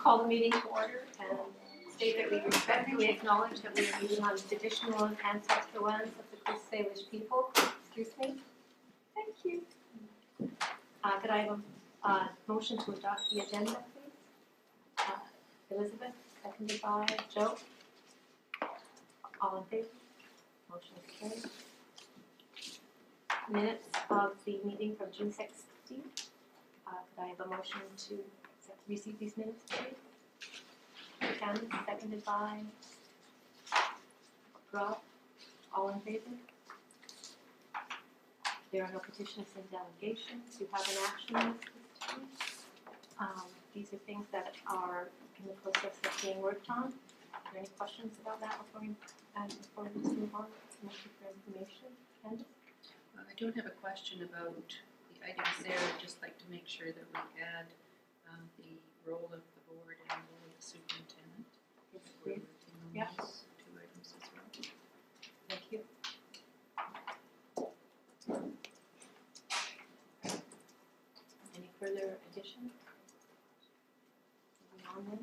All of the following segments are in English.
call the meeting to order and state that we respectfully acknowledge that we are meeting on the traditional and ancestral lands of the Coast Salish people. Excuse me. Thank you. Could I have a motion to adopt the agenda, please? Elizabeth, seconded by Joe. All in favor? Motion is carried. Minutes of the meeting from June 16th. Could I have a motion to receive these minutes, please? Ken, seconded by Rob. All in favor? There are no petitions and delegations. You have an action list this time. These are things that are in the process of being worked on. Are there any questions about that before we move on? Thank you for information. Candace? I don't have a question about the items there. I'd just like to make sure that we add the role of the board and the role of the superintendent. Yes, please. Yeah. Those two items as well. Thank you. Any further additions? Moving on then.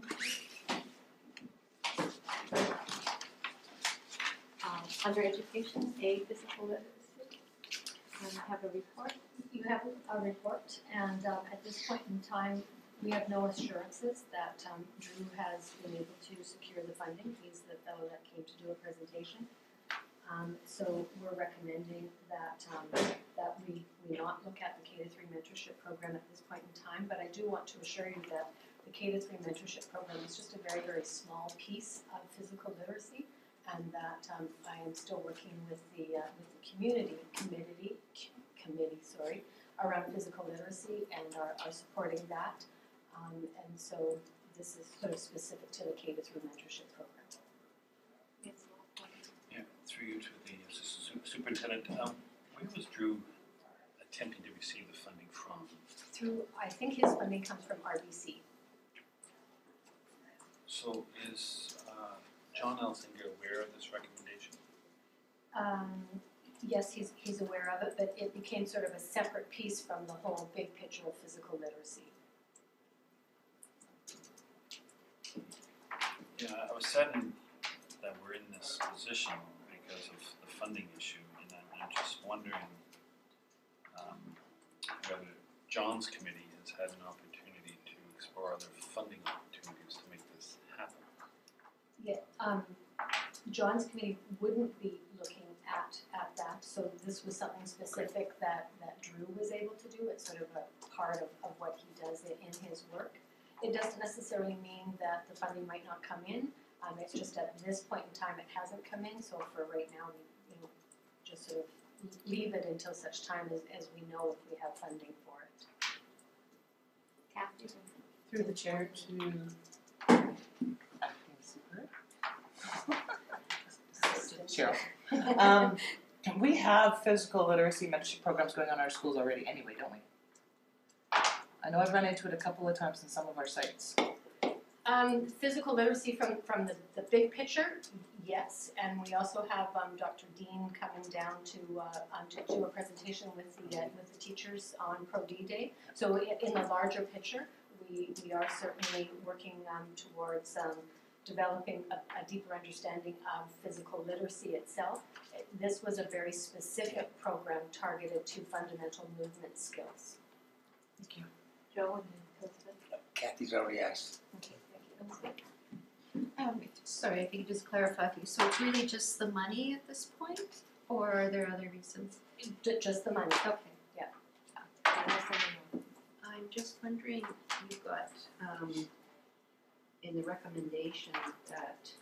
Under education, A, physical literacy. And I have a report. You have a report, and at this point in time, we have no assurances that Drew has been able to secure the funding. He's the fellow that came to do a presentation. So we're recommending that that we not look at the K-3 mentorship program at this point in time, but I do want to assure you that the K-3 mentorship program is just a very, very small piece of physical literacy, and that I am still working with the community committee around physical literacy and are supporting that. And so this is sort of specific to the K-3 mentorship program. Yes. Yeah, through you to the assistant superintendent. Where was Drew attempting to receive the funding from? Through, I think his funding comes from RBC. So is John Elsinger aware of this recommendation? Yes, he's aware of it, but it became sort of a separate piece from the whole big picture of physical literacy. Yeah, I was saddened that we're in this position because of the funding issue, and I'm just wondering whether John's committee has had an opportunity to explore other funding opportunities to make this happen. Yeah, John's committee wouldn't be looking at that, so this was something specific that Drew was able to do. It's sort of a part of what he does in his work. It doesn't necessarily mean that the funding might not come in. It's just at this point in time it hasn't come in, so for right now we just sort of leave it until such time as we know if we have funding for it. Kathy? Through the chair to Cheryl. We have physical literacy mentorship programs going on in our schools already anyway, don't we? I know I've run into it a couple of times in some of our sites. Physical literacy from the big picture, yes, and we also have Dr. Dean coming down to do a presentation with the teachers on Pro D Day. So in the larger picture, we are certainly working towards developing a deeper understanding of physical literacy itself. This was a very specific program targeted to fundamental movement skills. Thank you. Joe and Elizabeth? Kathy's already asked. Okay, thank you. Elizabeth? Sorry, if you could just clarify for you. So it's really just the money at this point, or are there other reasons? Just the money. Okay. Yeah. I'm just wondering, you've got in the recommendation that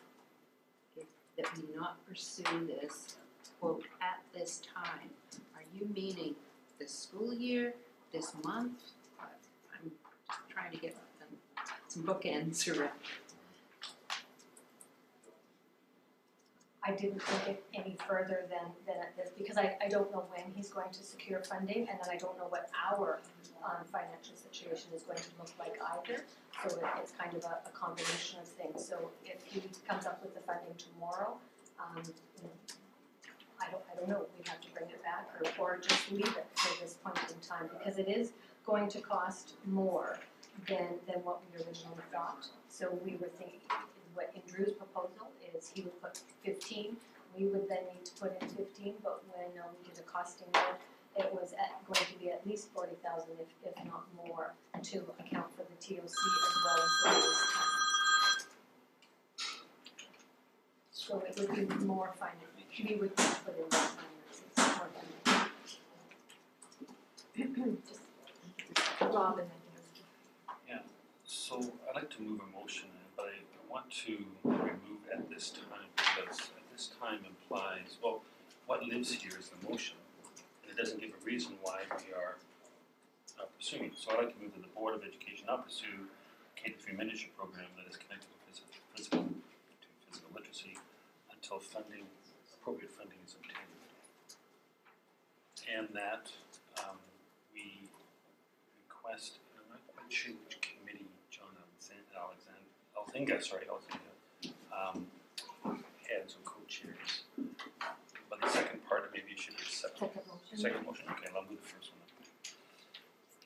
we not pursue this, quote, at this time. Are you meaning this school year, this month? I'm just trying to get some bookends around. I didn't take it any further than at this because I don't know when he's going to secure funding, and then I don't know what our financial situation is going to look like either. So it's kind of a combination of things. So if he comes up with the funding tomorrow, I don't know. We'd have to bring it back or just leave it for this point in time because it is going to cost more than what we originally thought. So we were thinking, what in Drew's proposal is he would put 15, we would then need to put in 15, but when we did a costing there, it was going to be at least 40,000 if not more to account for the TOC as well as the base time. So it would be more finance, we would put in more finances, more than. Robin, So I'd like to move a motion, but I want to remove at this time because at this time implies, well, what lives here is the motion. And it doesn't give a reason why we are pursuing. So I'd like to move that the Board of Education not pursue K-3 mentorship program that is connected to physical literacy until appropriate funding is obtained. And that we request, I'm not quite sure which committee John Alzinga heads or co-chairs. But the second part, maybe you should be second motion, okay, I'll move the first one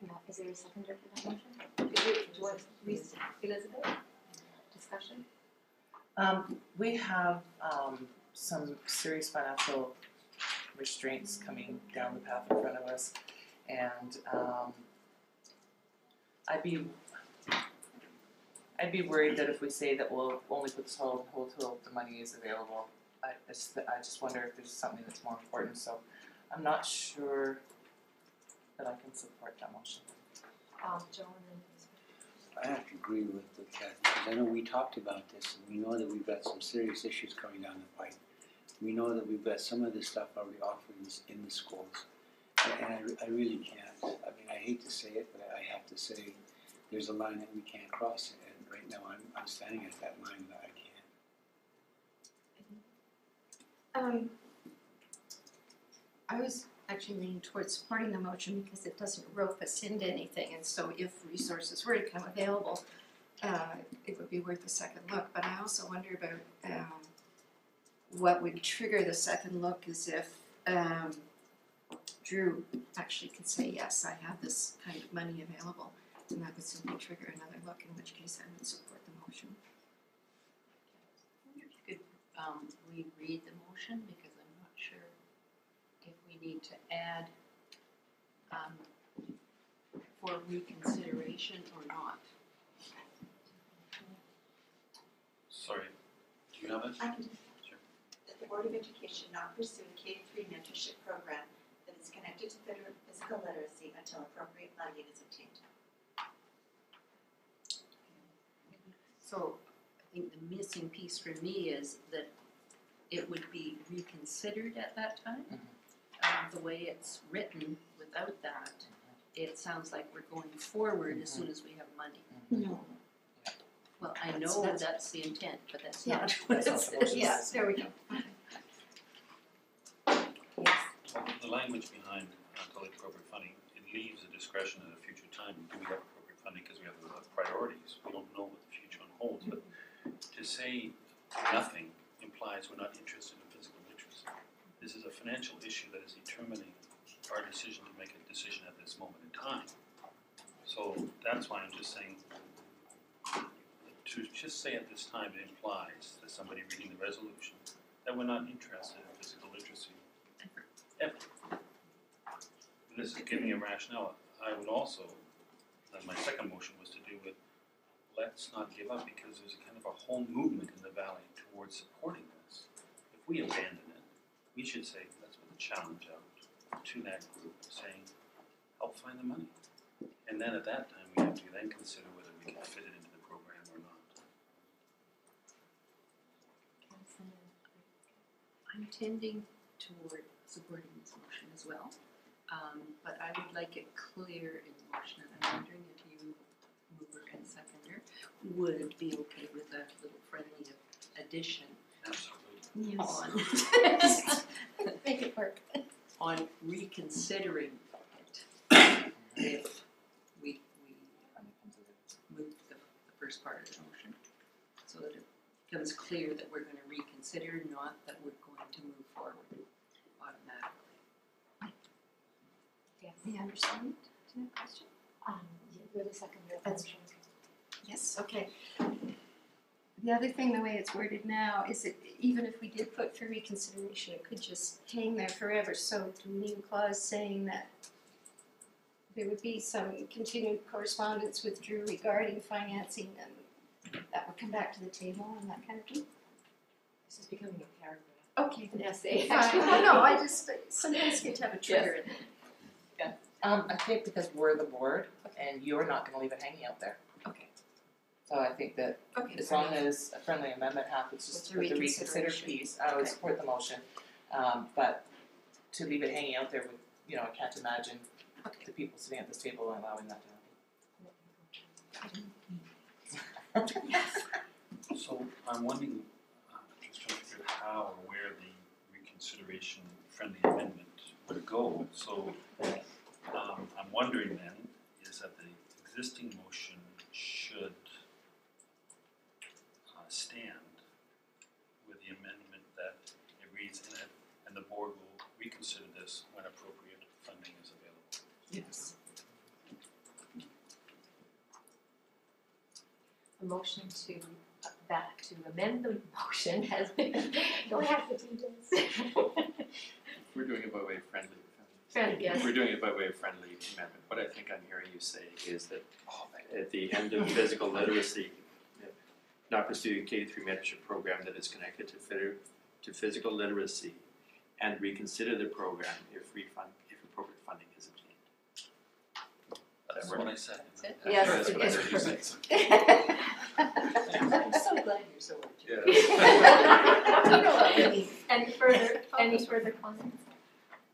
then. Is there a seconder for that motion? Elizabeth? Discussion? We have some serious financial restraints coming down the path in front of us, and I'd be worried that if we say that we'll only put this on hold till the money is available. I just wonder if there's something that's more important, so I'm not sure that I can support that motion. Joan and I have to agree with Kathy, because I know we talked about this, and we know that we've got some serious issues coming down the pipe. We know that we've got some of this stuff already offered in the schools, and I really can't. I mean, I hate to say it, but I have to say there's a line that we can't cross, and right now I'm standing at that line that I can't. I was actually leaning towards supporting the motion because it doesn't rope us into anything, and so if resources were to come available, it would be worth a second look. But I also wonder about what would trigger the second look is if Drew actually could say, yes, I have this kind of money available, and that would simply trigger another look, in which case I would support the motion. I wonder if you could reread the motion, because I'm not sure if we need to add for reconsideration or not. Sorry, do you have it? I can Sure. that the Board of Education not pursue a K-3 mentorship program that is connected to physical literacy until appropriate funding is obtained. So I think the missing piece for me is that it would be reconsidered at that time. The way it's written without that, it sounds like we're going forward as soon as we have money. No. Well, I know that's the intent, but that's Yeah, not what it that's not the says. motion. Yeah, there we go. Well, the language behind until appropriate funding, it leaves a discretion at a future time. Do we have appropriate funding because we have priorities? We don't know what the future unholds, but to say nothing implies we're not interested in physical literacy. This is a financial issue that is determining our decision to make a decision at this moment in time. So that's why I'm just saying, to just say at this time, it implies that somebody reading the resolution that we're not interested in physical literacy. Ever. This is giving a rationale. I would also, my second motion was to do with, let's not give up, because there's a kind of a whole movement in the valley towards supporting this. If we abandon it, we should say, let's put a challenge out to that group, saying, help find the money. And then at that time, we have to then consider whether we can fit it into the program or not. I'm tending toward supporting this motion as well, but I would like it clear in the motion, and I'm wondering if you, mover and seconder, would be okay with a little friendly addition Absolutely. on Make it work. on reconsidering it if we move the first part of the motion, so that it becomes clear that we're going to reconsider, not that we're going to move forward automatically. Any understanding to that question? You're the second That's- motion. Yes, okay. The other thing, the way it's worded now, is that even if we did put for reconsideration, it could just hang there forever. So do we need a clause saying that there would be some continued correspondence with Drew regarding financing and that would come back to the table and that kind of thing? This is becoming a paragraph. Okay, An essay. fine. No, I just sometimes get to have a trigger in it. I think because we're the board and you're not gonna leave it hanging out there. Okay. So I think that Okay. as long as a friendly amendment happens, just With the with the reconsider reconsideration. piece, I would Okay. support the motion. But to leave it hanging out there with, you know, I can't imagine Okay. the people sitting at this table allowing that to happen. So I'm wondering, just trying to figure out how or where the reconsideration friendly amendment would go. So, I'm wondering then, is that the existing motion should stand with the amendment that it reads in it, and the board will reconsider this when appropriate funding is available. Yes. A motion to amend the motion has been, don't have to do this. We're doing it by way of friendly. Friendly, yes. We're doing it by way of friendly amendment. What I think I'm hearing you say is that at the end of physical literacy, not pursue a K-3 mentorship program that is connected to physical literacy, and reconsider the program if appropriate funding is obtained. That's what I said. Yes, That's what I it's heard you say. perfect. I'm so glad you're so articulate. You know what we mean. Any further comments?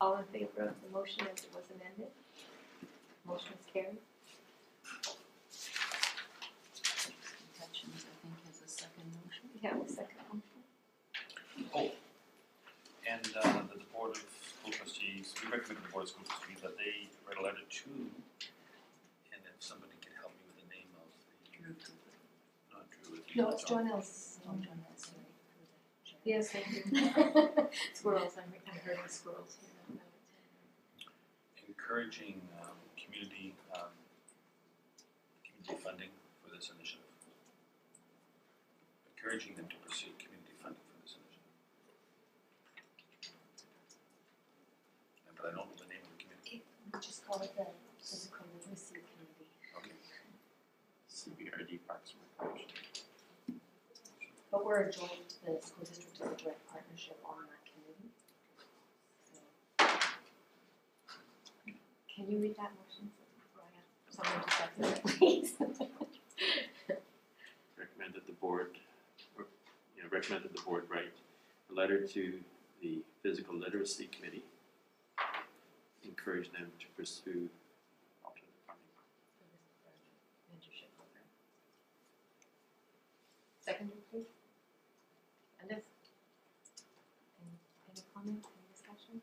All in favor of the motion as it was amended? Motion is carried. Intentions, I think, has a second motion. We have a second motion. Oh, and the Board of School Trustees, we recommend the Board of School Trustees that they write a letter to, and if somebody can help me with the name of the, not Drew, it's No, it's John Ellis. Oh, John, that's sorry. Yes, thank you. Squirrels, I'm hurting squirrels here. encouraging community funding for this initiative. Encouraging them to pursue community funding for this initiative. But I don't know the name of the community. We just call it the Physical Literacy Committee. Okay. CBRD Parks and Recreation. But we're a joint, the school district is a joint partnership on that committee. So, Can you read that motion before I ask someone to second it, please? Recommend that the board, write a letter to the Physical Literacy Committee, encourage them to pursue alternative funding. Mentorship program. Seconder, please. Candace? Any comment, any discussion?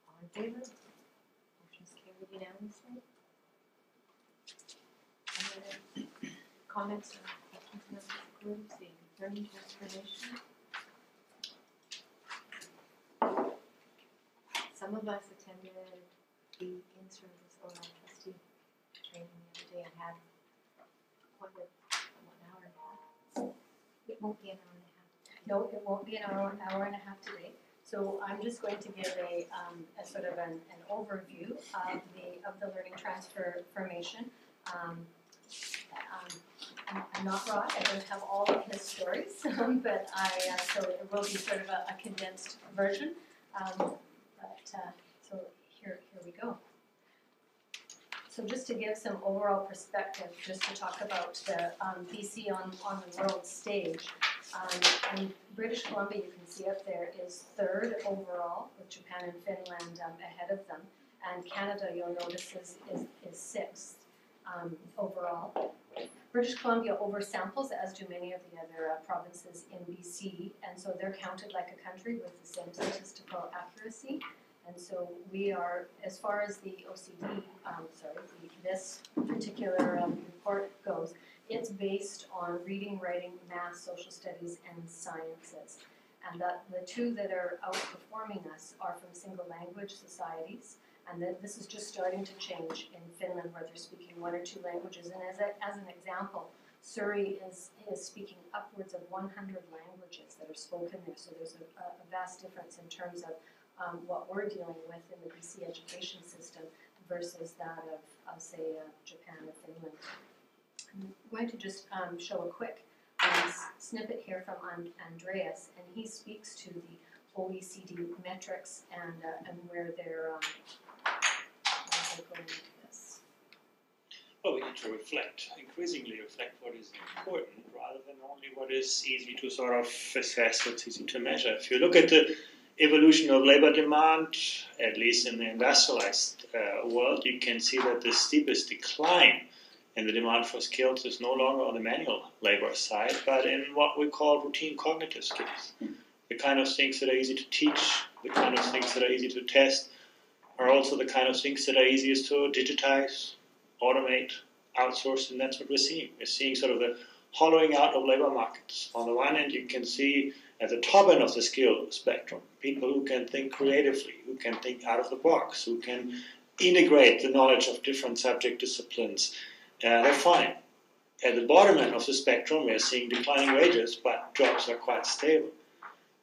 All in favor? Motion's carried unanimously. Any other comments or questions, members of the group, the learning transformation? Some of us attended the in-service OI trustee training the other day and had quite an hour and a half. It won't be an hour and a half. no, it won't be an hour and a half today. So I'm just going to give a sort of an overview of the learning transformation. I'm not Rod, I don't have all of his stories, but so it will be sort of a condensed version. So here we go. So just to give some overall perspective, just to talk about the BC on the world stage. And British Columbia, you can see up there, is third overall, with Japan and Finland ahead of them. And Canada, you'll notice, is sixth overall. British Columbia oversamples, as do many of the other provinces in BC, and so they're counted like a country with the same statistical accuracy. And so we are, as far as the OCD, this particular report goes, it's based on reading, writing, math, social studies, and sciences. And the two that are outperforming us are from single language societies, And then this is just starting to change in Finland, where they're speaking 1 or 2 languages. And as an example, Surrey is speaking upwards of 100 languages that are spoken there. So there's a vast difference in terms of what we're dealing with in the BC education system versus that of say, Japan or Finland. I'm going to just show a quick snippet here from Andreas, and he speaks to the OECD metrics and where they're going with this. Well, we need to increasingly reflect what is important rather than only what is easy to sort of assess, what's easy to measure. If you look at the evolution of labor demand, at least in the industrialized world, you can see that the steepest decline in the demand for skills is no longer on the manual labor side, but in what we call routine cognitive skills. The kind of things that are easy to teach, the kind of things that are easy to test, are also the kind of things that are easiest to digitize, automate, outsource, and that's what we're seeing. We're seeing sort of the hollowing out of labor markets. On the one hand, you can see at the top end of the skill spectrum, people who can think creatively, who can think out of the box, who can integrate the knowledge of different subject disciplines. They're fine. At the bottom end of the spectrum, we're seeing declining wages, but jobs are quite stable.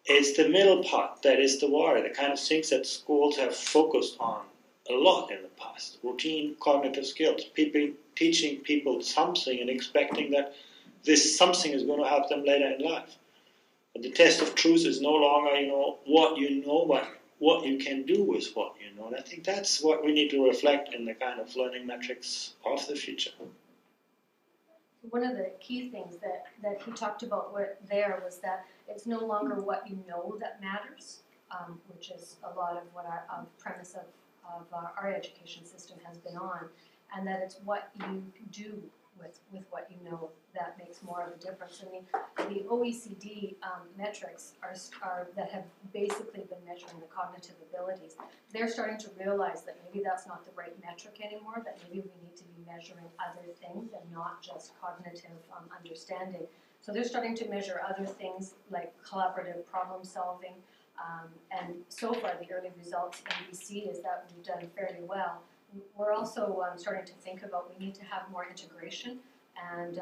It's the middle part that is the worry, the kind of things that schools have focused on a lot in the past. Routine cognitive skills, teaching people something and expecting that this something is going to help them later in life. But the test of truth is no longer, what you know, but what you can do with what you know. And I think that's what we need to reflect in the kind of learning metrics of the future. One of the key things that he talked about there was that it's no longer what you know that matters, which is a lot of what our premise of our education system has been on, and that it's what you do with what you know that makes more of a difference. I mean, the OECD metrics are that have basically been measuring the cognitive abilities. They're starting to realize that maybe that's not the right metric anymore, that maybe we need to be measuring other things and not just cognitive understanding. So they're starting to measure other things like collaborative problem solving, and so far the early results in BC is that we've done fairly well. We're also starting to think about we need to have more integration and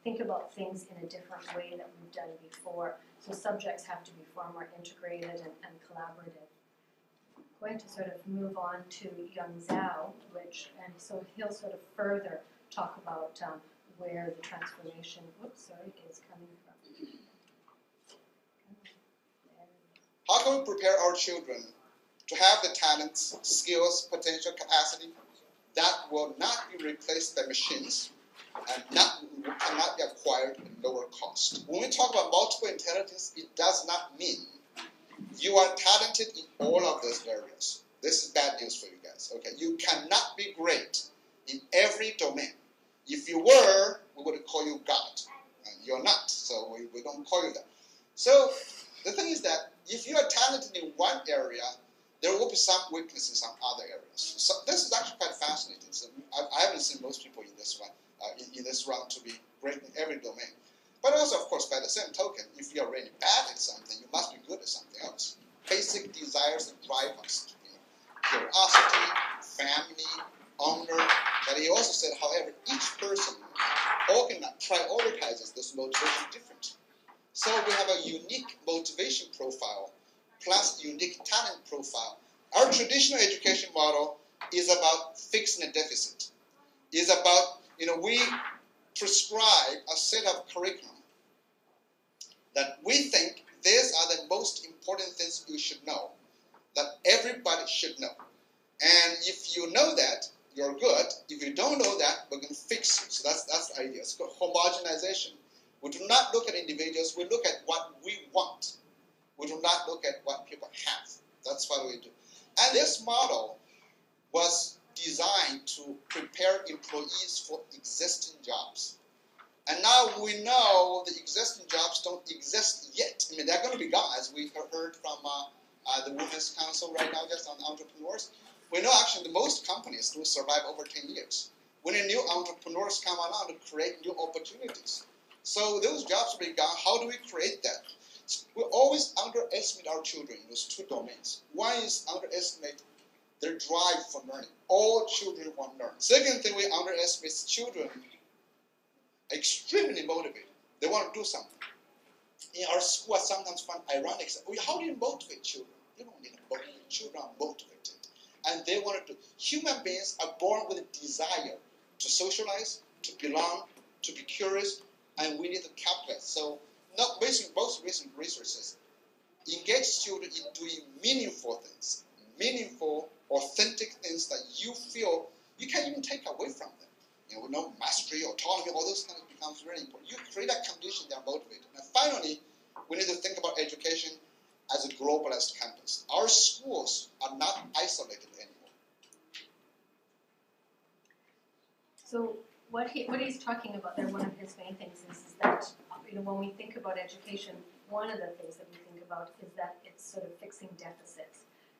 think about things in a different way that we've done before. So subjects have to be far more integrated and collaborative. I'm going to sort of move on to Young Zhao, and so he'll sort of further talk about where the transformation, is coming from. How can we prepare our children to have the talents, skills, potential, capacity that will not be replaced by machines and cannot be acquired at lower cost? When we talk about multiple intelligence, it does not mean you are talented in all of those areas. This is bad news for you guys. Okay, you cannot be great in every domain. If you were, we would call you God. And you're not, so we don't call you that. So the thing is that if you are talented in one area, there will be some weaknesses in other areas. So this is actually quite fascinating. So I haven't seen most people in this one, in this round, to be great in every domain. But also, of course, by the same token, if you are really bad at something, you must be good at something else. Basic desires and drive us. Curiosity, family, honor. But he also said, however, each person prioritizes this motivation differently. So we have a unique motivation profile plus unique talent profile. Our traditional education model is about fixing a deficit. Is about, we prescribe a set of curriculum that we think these are the most important things you should know, that everybody should know. And if you know that, you're good. If you don't know that, we're going to fix you. So that's the idea. It's called homogenization. We do not look at individuals. We look at what we want. We do not look at what people have. That's what we do. And this model was designed to prepare employees for existing jobs. And now we know the existing jobs don't exist yet. I mean, they're going to be gone, as we heard from the Women's Council right now, just on entrepreneurs. We know actually the most companies will survive over 10 years. We need new entrepreneurs come along to create new opportunities. So those jobs will be gone. How do we create that? We always underestimate our children in those two domains. One is underestimate their drive for learning. All children want to learn. Second thing, we underestimate children are extremely motivated. They want to do something. In our school, I sometimes find ironic. How do you motivate children? You don't need to motivate. Children are motivated. And they want to. Human beings are born with a desire to socialize, to belong, to be curious, and we need to calculate. So, not based both recent researches, engage children in doing meaningful things, meaningful, authentic things that you feel you can't even take away from them. You know, mastery, autonomy, all those things becomes very important. You create that condition, they are motivated. And finally, we need to think about education as a globalized campus. Our schools are not isolated anymore. So what he's talking about there, one of his main things is that, you know, when we think about education, one of the things that we think about is that it's sort of fixing deficits,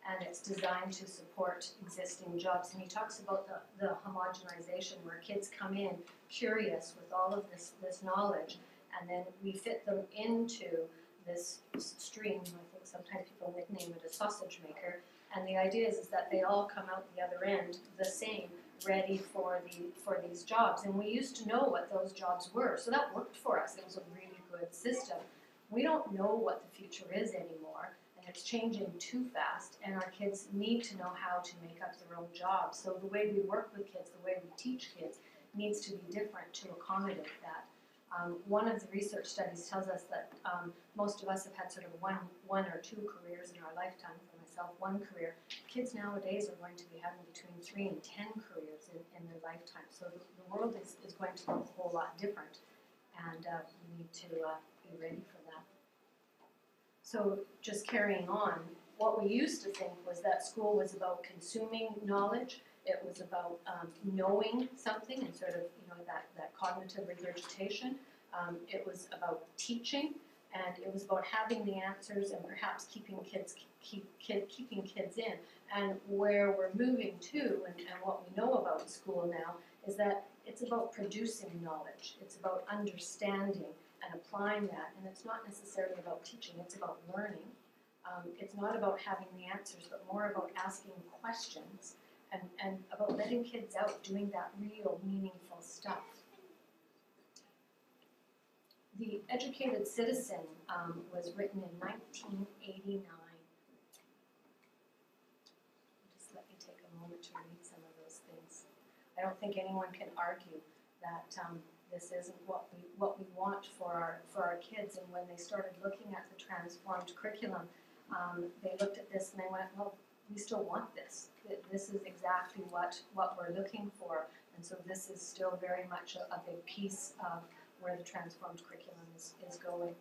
and it's designed to support existing jobs. And he talks about the homogenization, where kids come in curious with all of this knowledge, and then we fit them into this stream. I think sometimes people nickname it a sausage maker. And the idea is that they all come out the other end the same, ready for these jobs. And we used to know what those jobs were, so that worked for us. It was a really good system. We don't know what the future is anymore, and it's changing too fast, and our kids need to know how to make up their own jobs. So the way we work with kids, the way we teach kids, needs to be different to accommodate that. One of the research studies tells us that most of us have had sort of one or two careers in our lifetime. For myself, one career. Kids nowadays are going to be having between 3 and 10 careers in their lifetime. So the world is going to look a whole lot different, and we need to be ready for that. So just carrying on, what we used to think was that school was about consuming knowledge. It was about knowing something and sort of, you know, that cognitive regurgitation. It was about teaching, and it was about having the answers and perhaps keeping kids in. And where we're moving to, and what we know about school now, is that it's about producing knowledge. It's about understanding and applying that, and it's not necessarily about teaching. It's about learning. It's not about having the answers, but more about asking questions. And about letting kids out doing that real meaningful stuff. The Educated Citizen was written in 1989. Just let me take a moment to read some of those things. I don't think anyone can argue that this isn't what we want for our kids. And when they started looking at the transformed curriculum, they looked at this and they went, well, we still want this. This is exactly what we're looking for. And so this is still very much a big piece of where the transformed curriculum is going.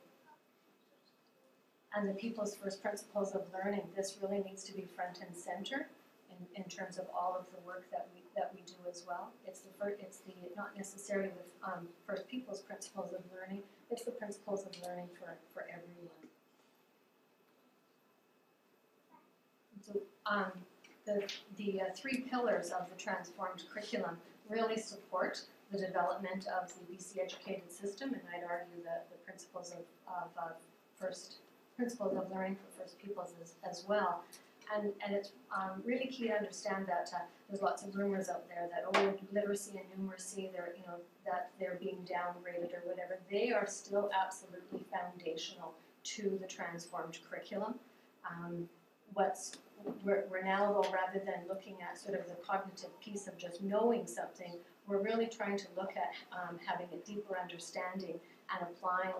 And the People's First Principles of Learning, this really needs to be front and center in terms of all of the work that we do as well. It's the not necessarily the first People's Principles of Learning, it's the principles of learning for everyone. So the 3 pillars of the transformed curriculum really support the development of the BC educated system, and I'd argue that the principles of learning for First Peoples as well. And it's really key to understand that there's lots of rumors out there that literacy and numeracy, that they're being downgraded or whatever. They are still absolutely foundational to the transformed curriculum. We're now, though, rather than looking at sort of the cognitive piece of just knowing something, we're really trying to look at having a deeper understanding and applying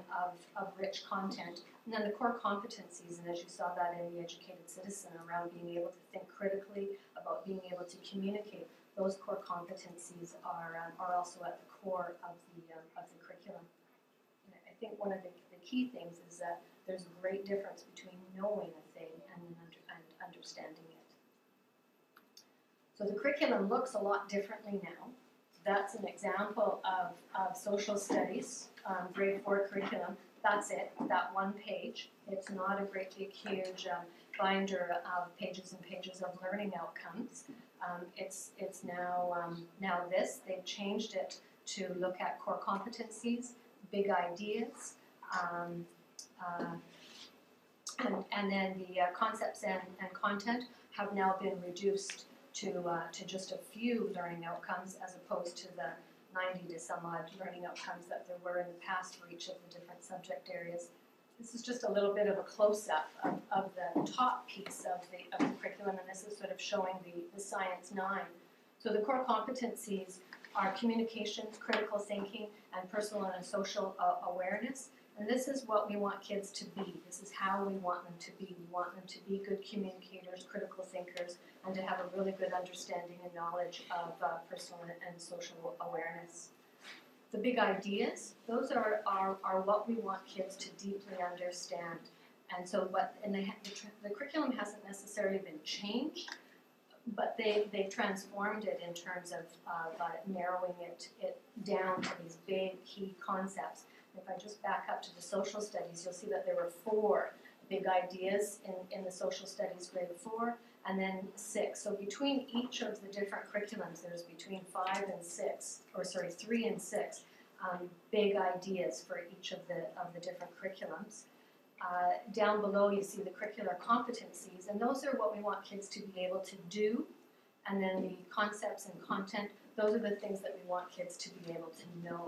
of rich content. And then the core competencies, and as you saw that in the Educated Citizen, around being able to think critically, about being able to communicate, those core competencies are also at the core of the curriculum. And I think one of the key things is that there's a great difference between knowing a thing and understanding it. So the curriculum looks a lot differently now. That's an example of social studies, grade 4 curriculum. That's it, that one page. It's not a great big huge binder of pages and pages of learning outcomes. It's now this. They've changed it to look at core competencies, big ideas, and then the concepts and content. have now been reduced to just a few learning outcomes as opposed to the 90 to some odd learning outcomes that there were in the past for each of the different subject areas. This is just a little bit of a close-up of the top piece of the curriculum, and this is sort of showing the Science 9. So the core competencies are communications, critical thinking, and personal and social awareness. And this is what we want kids to be. This is how we want them to be. We want them to be good communicators, critical thinkers, and to have a really good understanding and knowledge of personal and social awareness. The big ideas, those are what we want kids to deeply understand. And so the curriculum hasn't necessarily been changed, but they've transformed it in terms of narrowing it down to these big key concepts. If I just back up to the social studies, you'll see that there were 4 big ideas in the social studies grade 4, and then 6. So between each of the different curriculums, there's between 3 and 6 big ideas for each of the different curriculums. Down below you see the curricular competencies, and those are what we want kids to be able to do, and then the concepts and content, those are the things that we want kids to be able to know.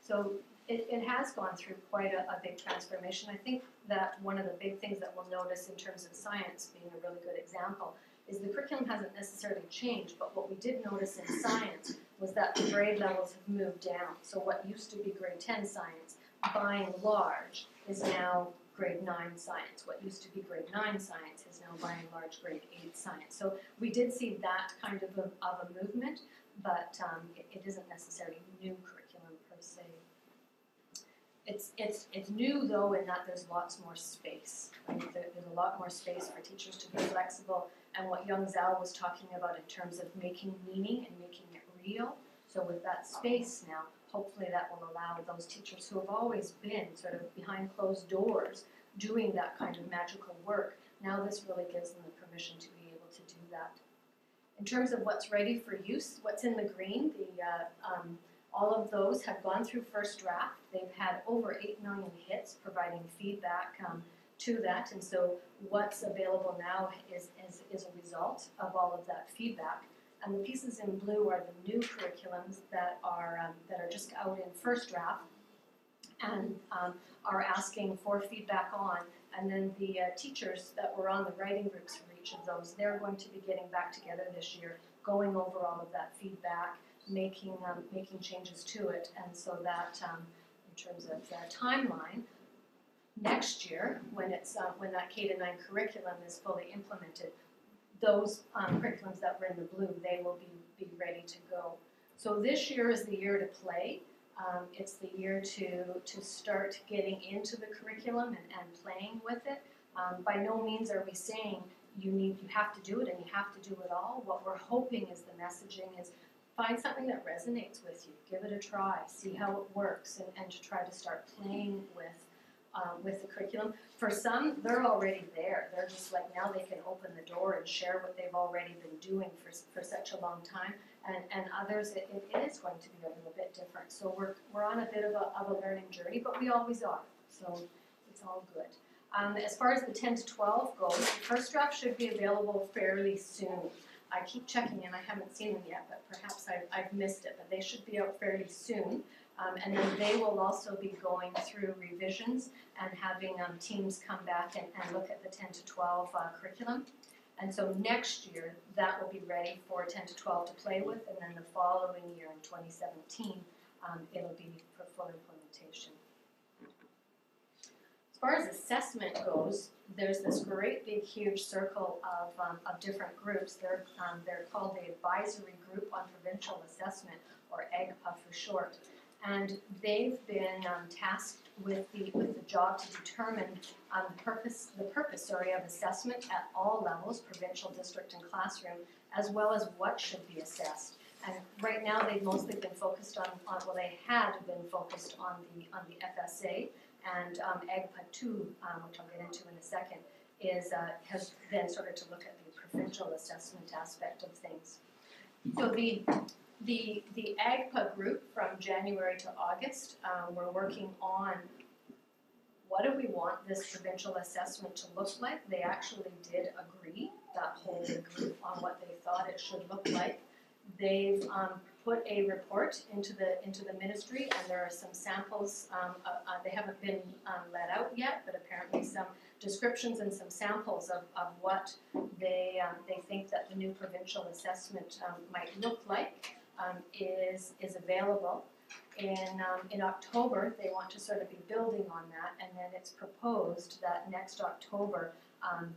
So it has gone through quite a big transformation. I think that one of the big things that we'll notice in terms of science being a really good example is the curriculum hasn't necessarily changed, but what we did notice in science was that the grade levels have moved down. So what used to be grade 10 science, by and large, is now grade 9 science. What used to be grade 9 science is now by and large grade 8 science. So we did see that kind of a movement, but it isn't necessarily new curriculum per se. It's new though in that there's lots more space. Right? There's a lot more space for teachers to be flexible, and what Young Zhao was talking about in terms of making meaning and making it real. So with that space now, hopefully that will allow those teachers who have always been sort of behind closed doors doing that kind of magical work. Now this really gives them the permission to be able to do that. In terms of what's ready for use, what's in the green, all of those have gone through first draft. They've had over 8 million hits providing feedback to that, and so what's available now is a result of all of that feedback. And the pieces in blue are the new curriculums that are just out in first draft and are asking for feedback on. And then the teachers that were on the writing groups for each of those, they're going to be getting back together this year, going over all of that feedback, making changes to it, and so that in terms of the timeline, next year when that K-9 curriculum is fully implemented, those curriculums that were in the blue, they will be ready to go. So this year is the year to play. It's the year to start getting into the curriculum and playing with it. By no means are we saying you have to do it and you have to do it all. What we're hoping is the messaging is find something that resonates with you, give it a try, see how it works, and to try to start playing with the curriculum. For some, they're already there. They're just like, now they can open the door and share what they've already been doing for such a long time. And others, it is going to be a little bit different. So we're on a bit of a learning journey, but we always are. So it's all good. As far as the 10 to 12 goes, the first draft should be available fairly soon. I keep checking and I haven't seen them yet, but perhaps I've missed it. But they should be out fairly soon. And then they will also be going through revisions and having teams come back and look at the 10 to 12 curriculum. And so next year, that will be ready for 10 to 12 to play with, and then the following year in 2017, it'll be for full implementation. As far as assessment goes, there's this great big huge circle of different groups. They're called the Advisory Group on Provincial Assessment, or AGPA for short. And they've been tasked with the job to determine the purpose of assessment at all levels, provincial, district, and classroom, as well as what should be assessed. And right now they've mostly been focused they had been focused on the FSA, and AGPA 2, which I'll get into in a second, has then started to look at the provincial assessment aspect of things. So the AGPA group from January to August, we're working on what do we want this provincial assessment to look like. They actually did agree that whole group on what they thought it should look like. They've put a report into the ministry, and there are some samples. They haven't been let out yet, but apparently some descriptions and some samples of what they think that the new provincial assessment might look like is available. In October, they want to sort of be building on that, and then it's proposed that next October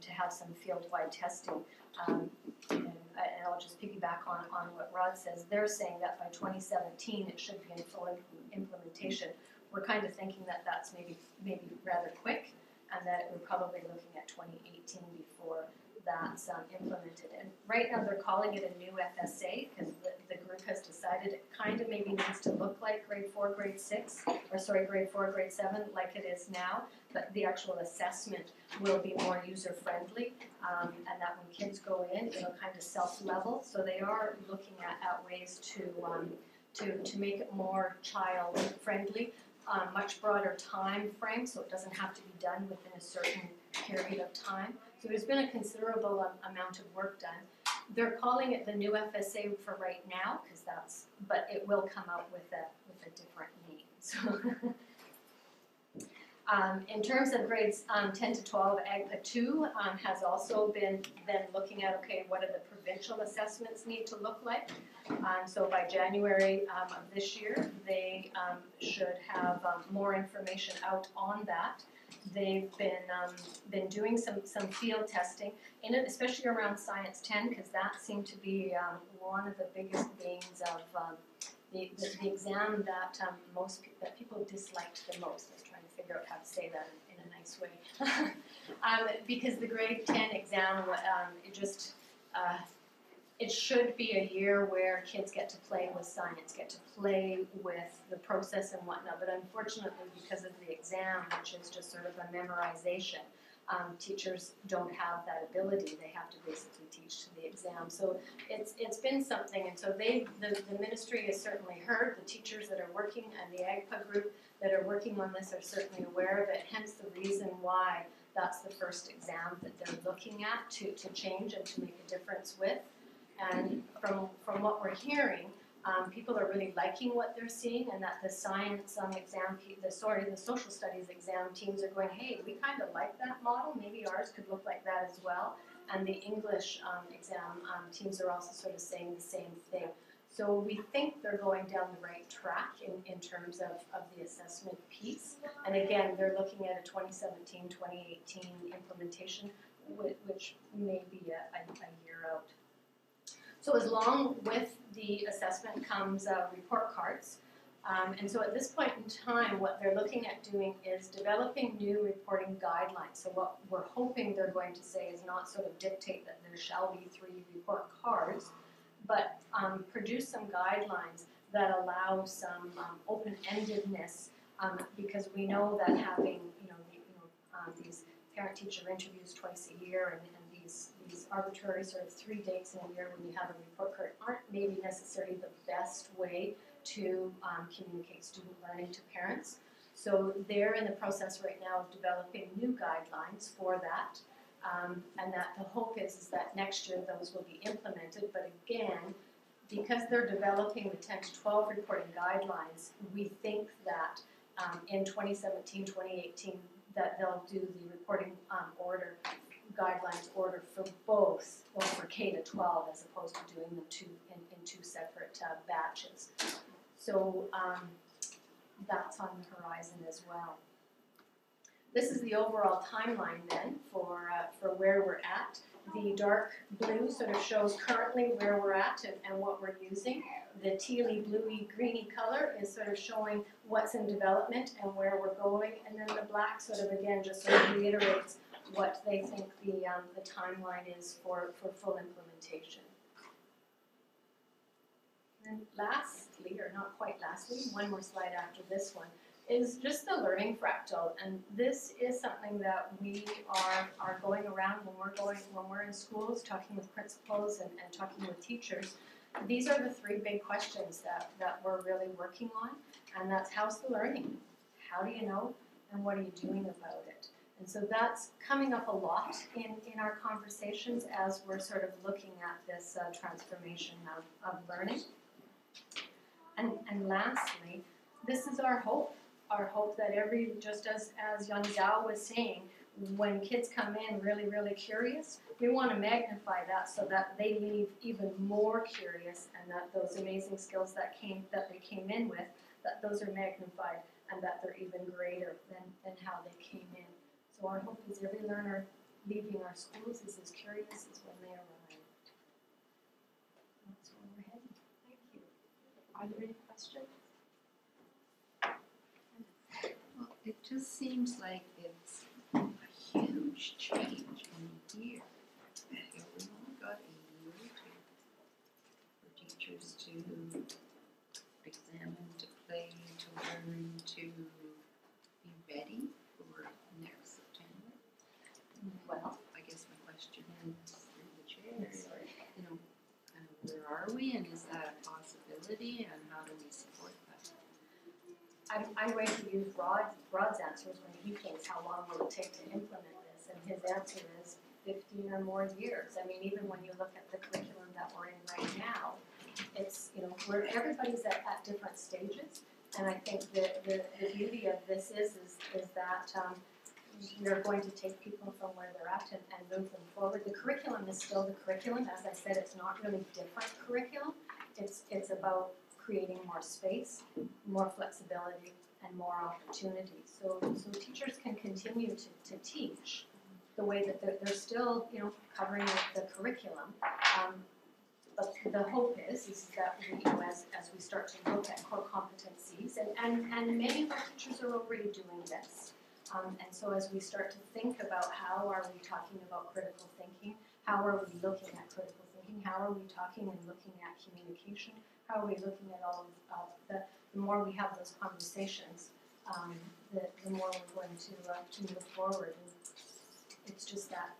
to have some field-wide testing. And I'll just piggyback on what Rod says. They're saying that by 2017 it should be in full implementation. We're kind of thinking that that's maybe rather quick, and that we're probably looking at 2018 before that's implemented. And right now they're calling it a new FSA because the group has decided it kind of maybe needs to look like grade 4, grade 6, or sorry, grade 4, grade 7 like it is now, but the actual assessment will be more user-friendly, and that when kids go in, it'll kind of self-level. So they are looking at ways to make it more child-friendly, much broader time frame, so it doesn't have to be done within a certain period of time. So there's been a considerable amount of work done. They're calling it the new FSA for right now, but it will come out with a different name. So. In terms of grades 10 to 12, AGPA 2 has also been looking at, okay, what do the provincial assessments need to look like? So by January of this year, they should have more information out on that. They've been doing some field testing, in it, especially around Science 10, because that seemed to be one of the biggest veins of the exam that that people disliked the most. I was trying to figure out how to say that in a nice way. Because the grade 10 exam, it should be a year where kids get to play with science, get to play with the process and whatnot. But unfortunately, because of the exam, which is just sort of a memorization, teachers don't have that ability. They have to basically teach to the exam. So it's been something, and so the ministry has certainly heard. The teachers that are working and the AGPA group that are working on this are certainly aware of it, hence the reason why that's the first exam that they're looking at to change and to make a difference with. And from what we're hearing, people are really liking what they're seeing, and that the science exam, the social studies exam teams are going, hey, we kind of like that model, maybe ours could look like that as well. And the English exam teams are also sort of saying the same thing. So we think they're going down the right track in terms of the assessment piece. And again, they're looking at a 2017-2018 implementation, which may be a year out. So as long with the assessment comes report cards. And so at this point in time, what they're looking at doing is developing new reporting guidelines. So what we're hoping they're going to say is not sort of dictate that there shall be 3 report cards, but produce some guidelines that allow some open-endedness, because we know that having these parent-teacher interviews twice a year and these arbitrary sort of 3 dates in a year when you have a report card aren't maybe necessarily the best way to communicate student learning to parents. So they're in the process right now of developing new guidelines for that, and that the hope is that next year those will be implemented. But again, because they're developing the 10 to 12 reporting guidelines, we think that in 2017-2018 that they'll do the reporting guidelines order for both, or for K to 12, as opposed to doing them in 2 separate batches. So that's on the horizon as well. This is the overall timeline then for where we're at. The dark blue sort of shows currently where we're at and what we're using. The tealy, bluey, greeny color is sort of showing what's in development and where we're going. And then the black sort of, again, just sort of reiterates what they think the timeline is for full implementation. And lastly, or not quite lastly, one more slide after this one, is just the learning fractal. And this is something that we are going around when we're in schools, talking with principals and talking with teachers. These are the 3 big questions that we're really working on, and that's how's the learning? How do you know? And what are you doing about it? And so that's coming up a lot in our conversations as we're sort of looking at this transformation of learning. And lastly, this is our hope that just as young Zhao was saying, when kids come in really curious, we want to magnify that so that they leave even more curious, and that those amazing skills that they came in with, that those are magnified and that they're even greater than how they came in. So our hope is every learner leaving our schools is as curious as when they arrived. That's where we're heading. Thank you. Are there any questions? Well, it just seems like it's a huge change in a year. We've only got a year for teachers to examine, to play, to learn, to be ready for next September. Well, I guess my question is, through the chair, you know, where are we, and is that a possibility, and how do we support that? I'm going to use Rod's answers when he thinks how long will it take to implement this, and his answer is 15 or more years. I mean, even when you look at the curriculum that we're in right now, it's, you know, where everybody's at different stages, and I think the beauty of this is that we're going to take people from where they're at and move them forward. The curriculum is still the curriculum. As I said, it's not really different curriculum. It's about creating more space, more flexibility, and more opportunity. So teachers can continue to teach the way that they're still, you know, covering the curriculum. But the hope is that we, you know, as we start to look at core competencies, and many of our teachers are already doing this. And so as we start to think about how are we talking about critical thinking, how are we looking at critical thinking, how are we talking and looking at communication, how are we looking at all of the more we have those conversations, the more we're going to move forward. And it's just that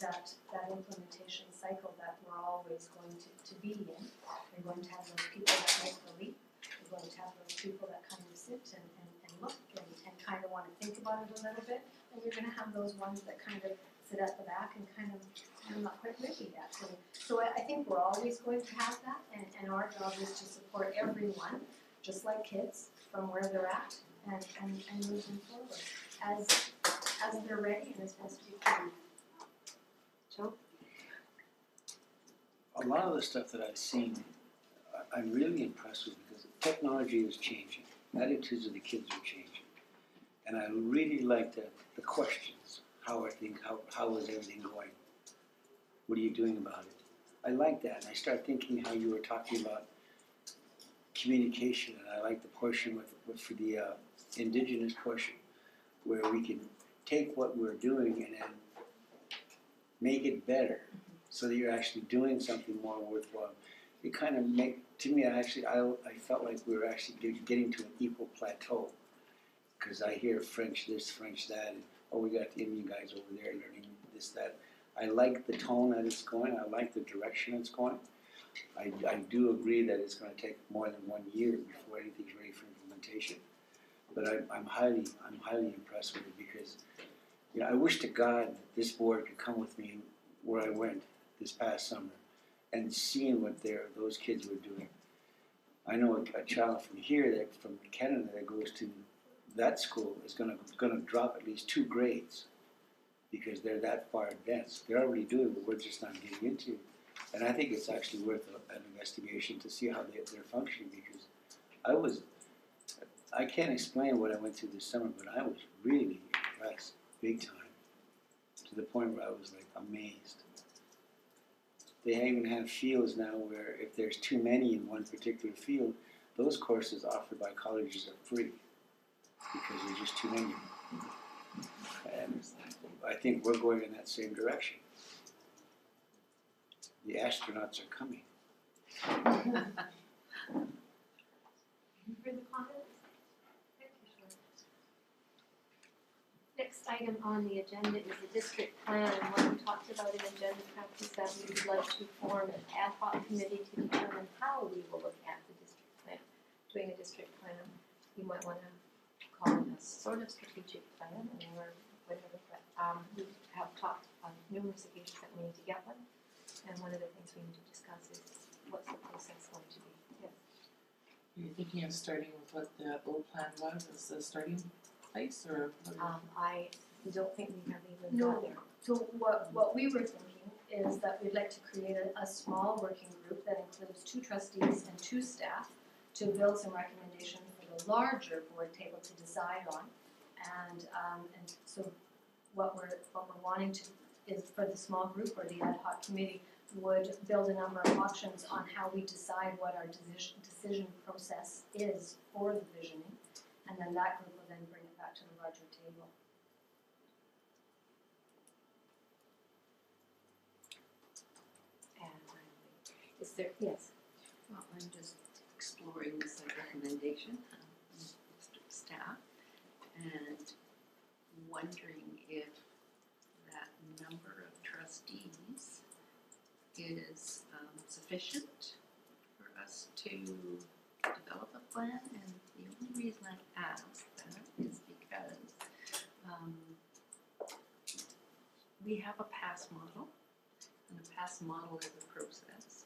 implementation cycle that we're always going to be in. We're going to have those people that make the leap. We're going to have those people that kind of sit and look and kind of want to think about it a little bit. And you're going to have those ones that kind of sit at the back and kind of, I'm not quite ready yet. So I think we're always going to have that, and our job is to support everyone, just like kids, from where they're at and move them forward as they're ready and as best we can. Joe? A lot of the stuff that I've seen, I'm really impressed with because technology is changing. Attitudes of the kids are changing. And I really like the questions. How is everything going? What are you doing about it? I like that. And I start thinking how you were talking about communication, and I like the portion for the Indigenous portion, where we can take what we're doing and then make it better, so that you're actually doing something more worthwhile. It kind of to me, I felt like we were actually getting to an equal plateau, because I hear French this, French that, and we got the Indian guys over there learning this, that. I like the tone that it's going. I like the direction it's going. I do agree that it's going to take more than 1 year before anything's ready for implementation. But I'm highly impressed with it, because you know, I wish to God that this board could come with me where I went this past summer and seeing what those kids were doing. I know a child from here, from Canada, that goes to that school is going to drop at least 2 grades, because they're that far advanced. They're already doing what we're just not getting into. And I think it's actually worth an investigation to see how they're functioning, because I can't explain what I went through this summer, but I was really impressed, big time, to the point where I was like amazed. They even have fields now where if there's too many in one particular field, those courses offered by colleges are free, because there's just too many. And I think we're going in that same direction. The astronauts are coming. Any further comments? Thank you, Sean. Next item on the agenda is the district plan, and what we talked about in agenda practice that we would like to form an ad hoc committee to determine how we will look at the district plan. Doing a district plan, you might want to call it a sort of strategic plan or whatever, but, we have talked on numerous occasions that we need to get one. And one of the things we need to discuss is what's the process going to be, yes. Are you thinking of starting with what the old plan was as the starting place, or what are I don't think we have even No. got there. So what we were thinking is that we'd like to create a small working group that includes 2 trustees and 2 staff to build some recommendations for the larger board table to decide on. And so what we're wanting to is for the small group or the ad hoc committee would build a number of options on how we decide what our decision process is for the visioning, and then that group will then bring it back to the larger table. And is there, yes, Well, I'm just exploring this recommendation with staff and wondering if that number of trustees is sufficient for us to develop a plan. And the only reason I ask that is because we have a pass model, and a pass model is a process.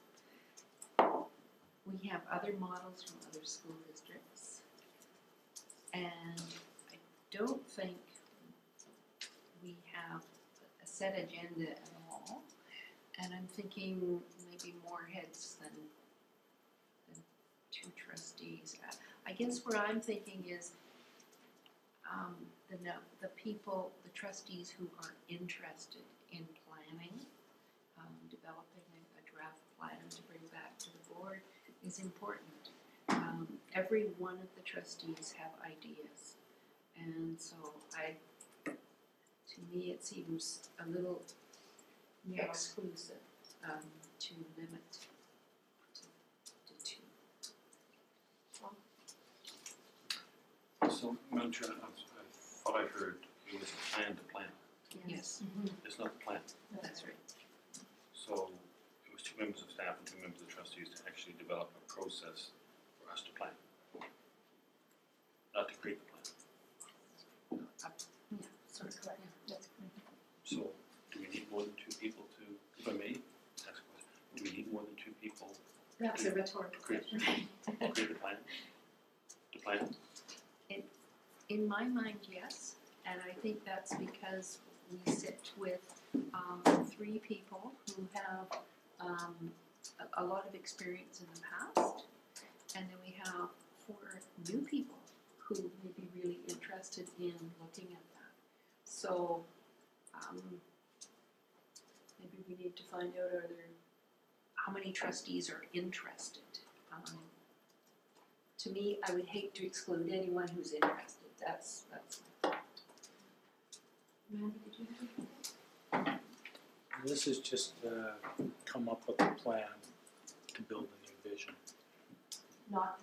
We have other models from other school districts, and I don't think we have a set agenda at all. And I'm thinking maybe more heads than 2 trustees. I guess where I'm thinking is the people, the trustees who are interested in planning, developing a draft plan to bring back to the board is important. Every one of the trustees have ideas, and so to me it seems a little exclusive to limit to 2. So, Madam Chair, I thought I heard it was a plan to plan. Yes, It's not the plan. that's right. So it was 2 members of staff and 2 members of trustees to actually develop a process for us to plan. Not to create the plan. Sort of correct. that's So do we need more than 2 people to, if I may ask a question, do we need more than 2 people perhaps a rhetorical Great. question. to create the plan? To plan? In my mind, yes, and I think that's because we sit with 3 people who have a lot of experience in the past, and then we have 4 new people who may be really interested in looking at that. So maybe we need to find out how many trustees are interested. To me, I would hate to exclude anyone who's interested. That's my thought. Randy, did you have anything? This is just come up with a plan to build a new vision, Not,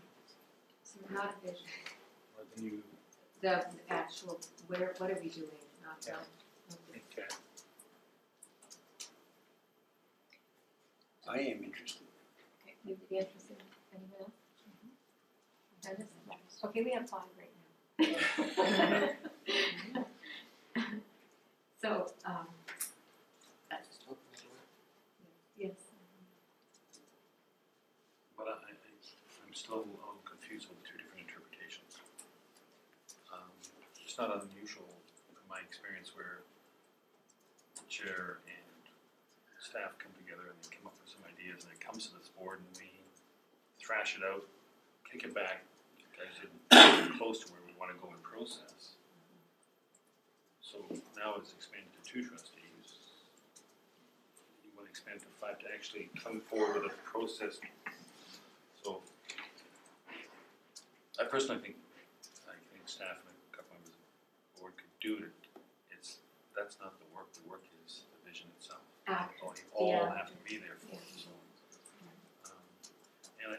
so not a vision, or the new, the actual, what are we doing, not the. okay. I am interested. Okay, you'd be interested, anyone else? Dennis? Okay, we have 5 right now. So, yes. But I'm still a little confused with the 2 different interpretations. It's not unusual from my experience where the chair and staff come together and they come up with some ideas and it comes to this board and we thrash it out, kick it back. You guys didn't get close to where we want to go in process. So now it's expanded to 2 trustees. You want to expand to 5 to actually come forward with a process. So I personally think staff and a couple members of the board could do it. That's not the work. The work is the vision itself. You all have to be there for it. So, and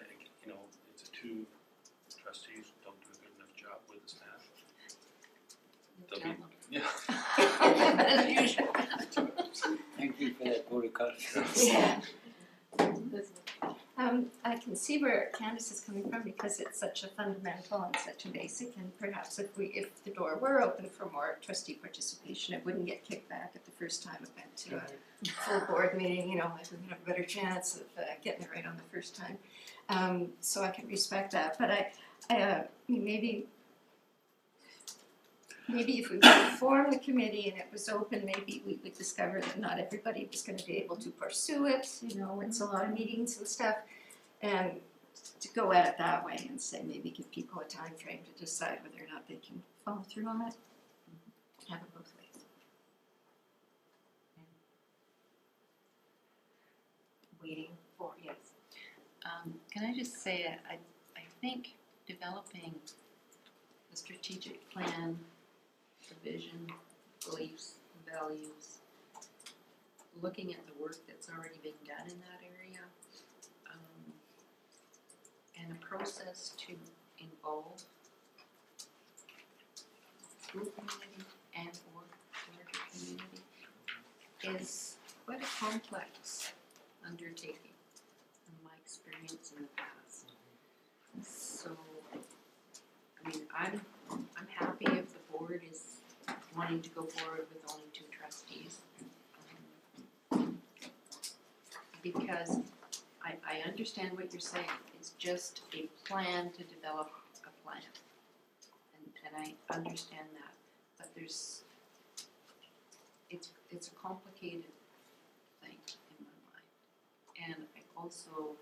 it's a 2 trustees don't do a good enough job with the staff. They'll be, yeah. As usual. Thank you for that vote of confidence. Yeah. I can see where Candace is coming from because it's such a fundamental and such a basic, and perhaps if the door were open for more trustee participation, it wouldn't get kicked back at the first time it went to a full board meeting, you know, like we're gonna have a better chance of getting it right on the first time. So I can respect that, but I mean, maybe if we formed the committee and it was open, maybe we would discover that not everybody was gonna be able to pursue it, you know, it's a lot of meetings and stuff. And to go at it that way and say, maybe give people a time frame to decide whether or not they can follow through on it. Have it both ways. Waiting for, yes. Can I just say, I think developing the strategic plan, the vision, beliefs, values, looking at the work that's already been done in that area, and a process to involve school community and or larger community is quite a complex undertaking from my experience in the past. So, I mean, I'm happy if the board is wanting to go forward with only 2 trustees. Because I understand what you're saying, it's just a plan to develop a plan. And I understand that, but it's a complicated thing in my mind. And I also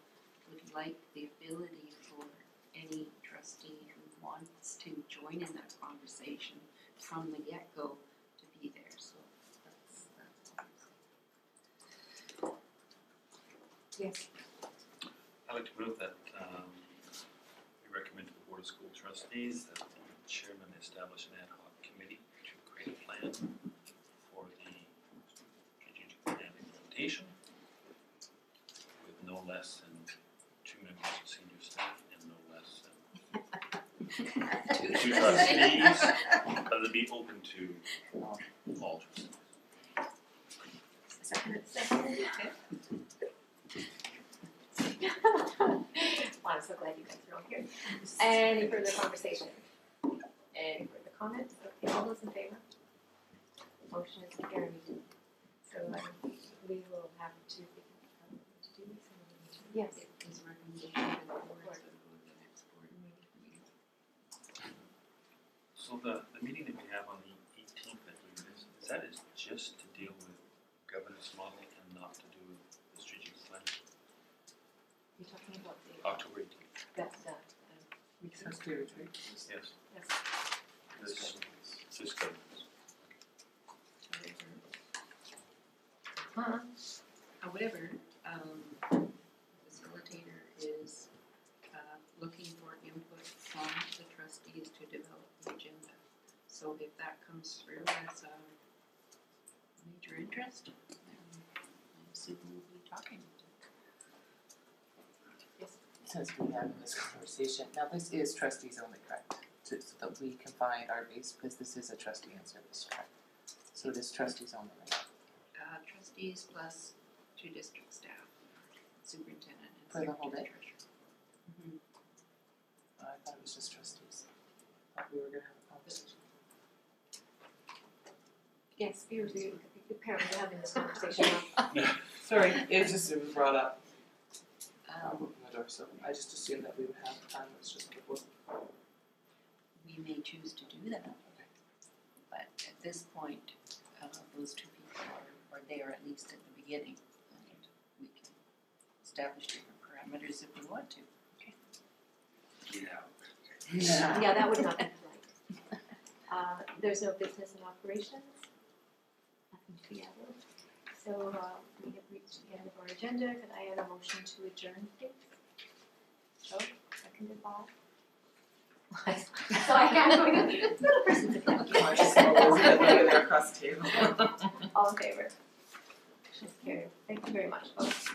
would like the ability for any trustee who wants to join in that conversation from the get-go to be there, so that's what I'm saying. Yes. I'd like to move that we recommend to the Board of School Trustees that the chairman establish an ad hoc committee to create a plan for the strategic plan implementation with no less than 2 members of senior staff and no less than 2 trustees, but it'll be open to all trustees. Second. Well, I'm so glad you guys are all here. Any further conversation? Any further comments? Okay, all those in favor? Motion is carried. So we will have to do this. Yes. Is recommendation to the board, so go to the next board meeting. So the meeting that we have on the 18th, I believe it is that is just to deal with governance model and not to do with the strategic plan? You're talking about the, October 18th, Trustee retreat. yes. yes. This governance. However, facilitator is looking for input from the trustees to develop the agenda. So if that comes through as a major interest, then I assume we'll be talking. Since we're having this conversation, now this is trustees only, correct? So that we can find our base, because this is a trustee and service, correct? So it is trustees only, right? Trustees plus 2 district staff, superintendent and For the whole secretary day? treasurer. I thought it was just trustees. Thought we were gonna have a conversation. Yes, apparently we're having this conversation now. Sorry, it was brought up. Open the door, so I just assumed that we would have time, it's just before. We may choose to do that, but at this point, those 2 people are there at least at the beginning, and we can establish different parameters if we want to. Yeah, that would not be polite. There's no business and operations. Nothing to be added. So we have reached the end of our agenda. Could I have a motion to adjourn, please? Joe, seconded by? So I can't go in. Little person to come. Across the table. All in favor? Motion is carried. Thank you very much, folks.